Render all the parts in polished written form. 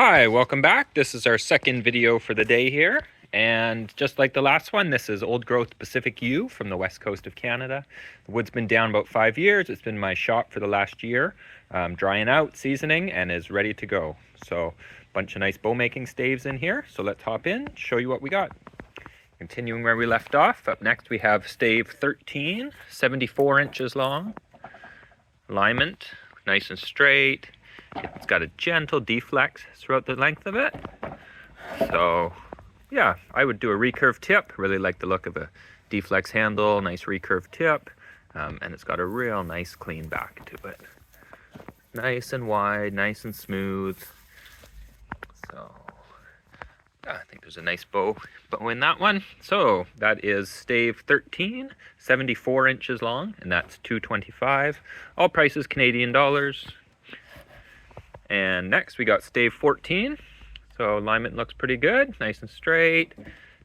Hi, welcome back. This is our second video for the day here. And just like the last one, this is old growth Pacific yew from the west coast of Canada. The wood's been down about 5 years. It's been my shop for the last year, drying out, seasoning, and is ready to go. So a bunch of nice bow making staves in here. So let's hop in, show you what we got. Continuing where we left off, up next we have stave 13, 74 inches long. Alignment, nice and straight. It's got a gentle deflex throughout the length of it. So yeah, I would do a recurve tip. Really like the look of a deflex handle, nice recurve tip. And it's got a real nice clean back to it. Nice and wide, nice and smooth. So yeah, I think there's a nice bow in that one. So that is stave 13, 74 inches long, and that's $225. All prices Canadian dollars. And next we got stave 14. So alignment looks pretty good, nice and straight.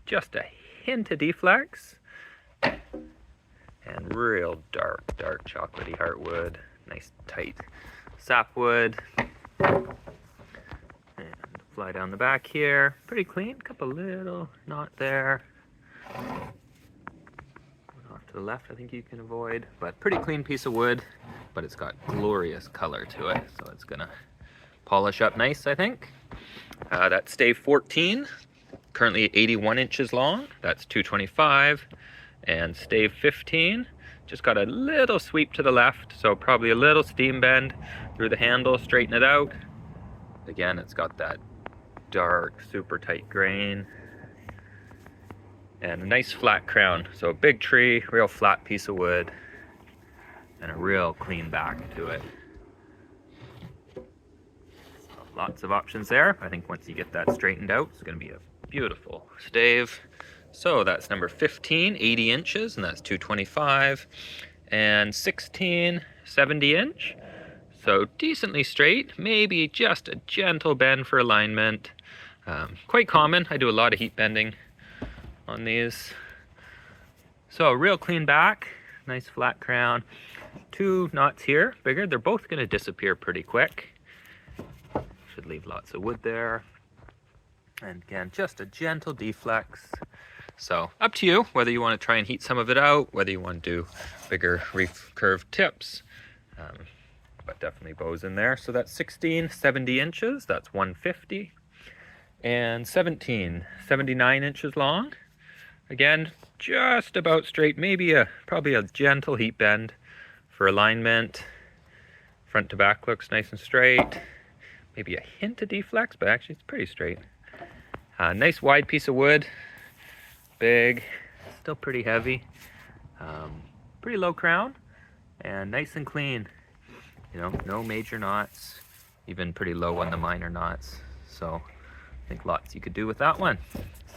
Just a hint of deflex. And real dark chocolatey heartwood. Nice tight sapwood. And fly down the back here. Pretty clean, couple little knot there. Off to the left I think you can avoid. But pretty clean piece of wood. But it's got glorious color to it. So it's gonna polish up nice, I think. That's stave 14, currently 81 inches long. That's $225. And stave 15, just got a little sweep to the left, so probably a little steam bend through the handle, straighten it out. Again, it's got that dark, super tight grain. And a nice flat crown. So a big tree, real flat piece of wood, and a real clean back to it. Lots of options there. I think once you get that straightened out, it's going to be a beautiful stave. So that's number 15, 80 inches, and that's $225. And 16, 70 inch. So decently straight, maybe just a gentle bend for alignment. Quite common. I do a lot of heat bending on these. So real clean back, nice flat crown. 2 knots here, bigger. They're both going to disappear pretty quick. Should leave lots of wood there. And again, just a gentle deflex. So up to you whether you want to try and heat some of it out, whether you want to do bigger recurve tips. But definitely bows in there. So that's 16, 70 inches, that's $150. And 17, 79 inches long. Again, just about straight, maybe probably a gentle heat bend for alignment. Front to back looks nice and straight. Maybe a hint of deflex, but actually it's pretty straight. Nice wide piece of wood, big, still pretty heavy. Pretty low crown, and nice and clean. You know, no major knots, even pretty low on the minor knots. So I think lots you could do with that one.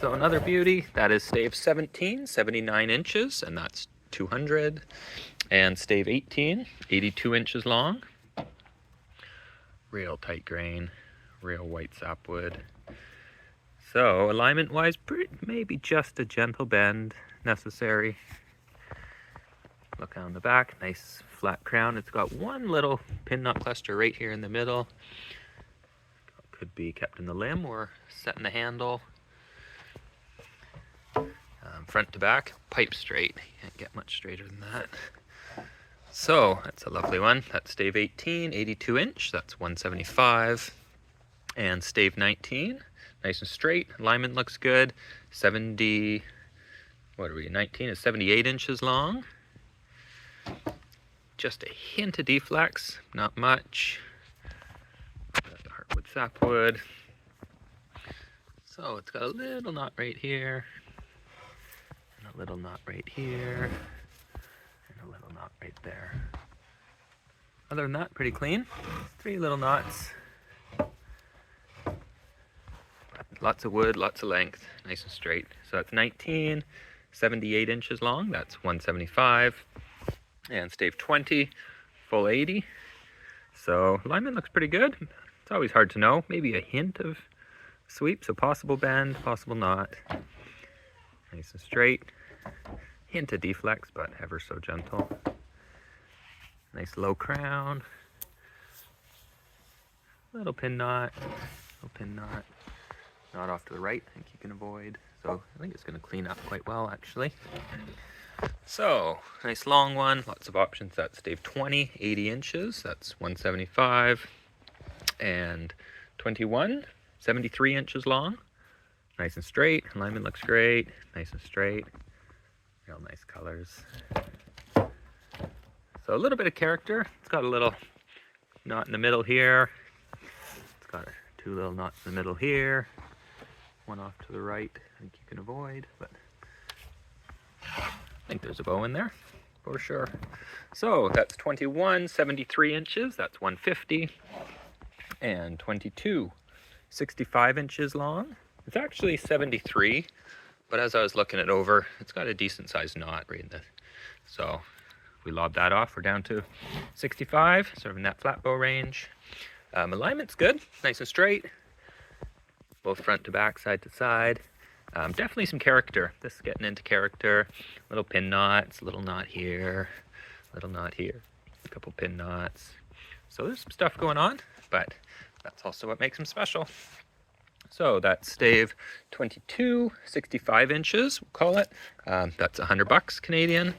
So another beauty, that is stave 17, 79 inches, and that's $200. And stave 18, 82 inches long. Real tight grain, real white sapwood. So alignment wise, maybe just a gentle bend necessary. Look on the back, nice flat crown. It's got one little pin knot cluster right here in the middle. Could be kept in the limb or set in the handle. Front to back, pipe straight. Can't get much straighter than that. So that's a lovely one. That's stave 18, 82 inch, that's $175. And stave 19, nice and straight, alignment looks good. 19 is 78 inches long. Just a hint of deflex, not much. Got the heartwood sapwood. So it's got a little knot right here, and a little knot right here. A little knot right there. Other than that, pretty clean. 3 little knots. Lots of wood, lots of length, nice and straight. So that's 19, 78 inches long, that's $175. And stave 20, full 80. So alignment looks pretty good. It's always hard to know. Maybe a hint of sweep, so possible bend, possible knot. Nice and straight. Hint of deflex, but ever so gentle. Nice low crown. Little pin knot, a Little pin knot. Knot off to the right, I think you can avoid. So I think it's going to clean up quite well, actually. So, nice long one, lots of options. That's stave 20, 80 inches, that's 175. And 21, 73 inches long. Nice and straight, alignment looks great, nice and straight. Real nice colors. So a little bit of character. It's got a little knot in the middle here. It's got two little knots in the middle here. One off to the right, I think you can avoid, but I think there's a bow in there for sure. So that's 21, 73 inches, that's 150. And 22, 65 inches long. It's actually 73, but as I was looking it over, it's got a decent sized knot right in the, so if we lob that off, we're down to 65, sort of in that flat bow range. Alignment's good, nice and straight, both front to back, side to side. Definitely some character. This is getting into character. Little pin knots, little knot here, little knot here, a couple pin knots. So there's some stuff going on, but that's also what makes them special. So that's stave 22, 65 inches, we'll call it. That's $100 Canadian.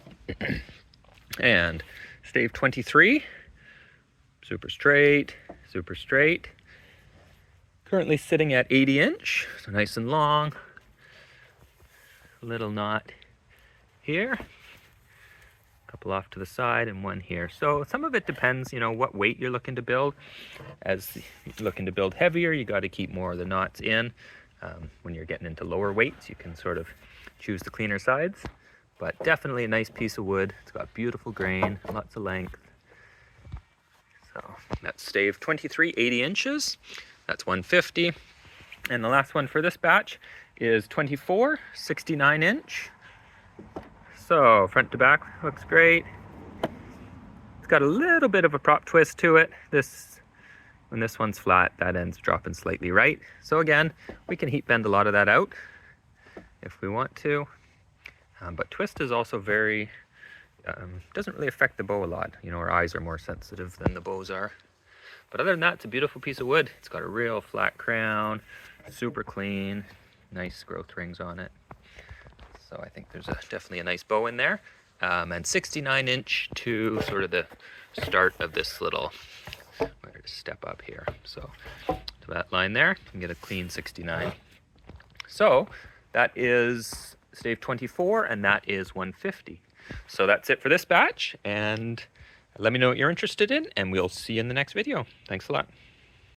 And stave 23, super straight, super straight. Currently sitting at 80 inch, so nice and long. Little knot here, a couple off to the side and one here. So some of it depends, you know, what weight you're looking to build. As you're looking to build heavier, you got to keep more of the knots in. When you're getting into lower weights, you can sort of choose the cleaner sides. But definitely a nice piece of wood. It's got beautiful grain, lots of length. So that's stave 23, 80 inches. That's 150. And the last one for this batch is 24, 69 inch. So front to back looks great. It's got a little bit of a prop twist to it. When this one's flat, that end's dropping slightly right. So again, we can heat bend a lot of that out if we want to. But twist is also very, doesn't really affect the bow a lot. You know, our eyes are more sensitive than the bows are. But other than that, it's a beautiful piece of wood. It's got a real flat crown, super clean, nice growth rings on it. So I think there's definitely a nice bow in there. And 69 inch to sort of the start of this little, I'm going to step up here. So to that line there, you can get a clean 69. So that is stave 24 and that is 150. So that's it for this batch, and let me know what you're interested in, and we'll see you in the next video. Thanks a lot.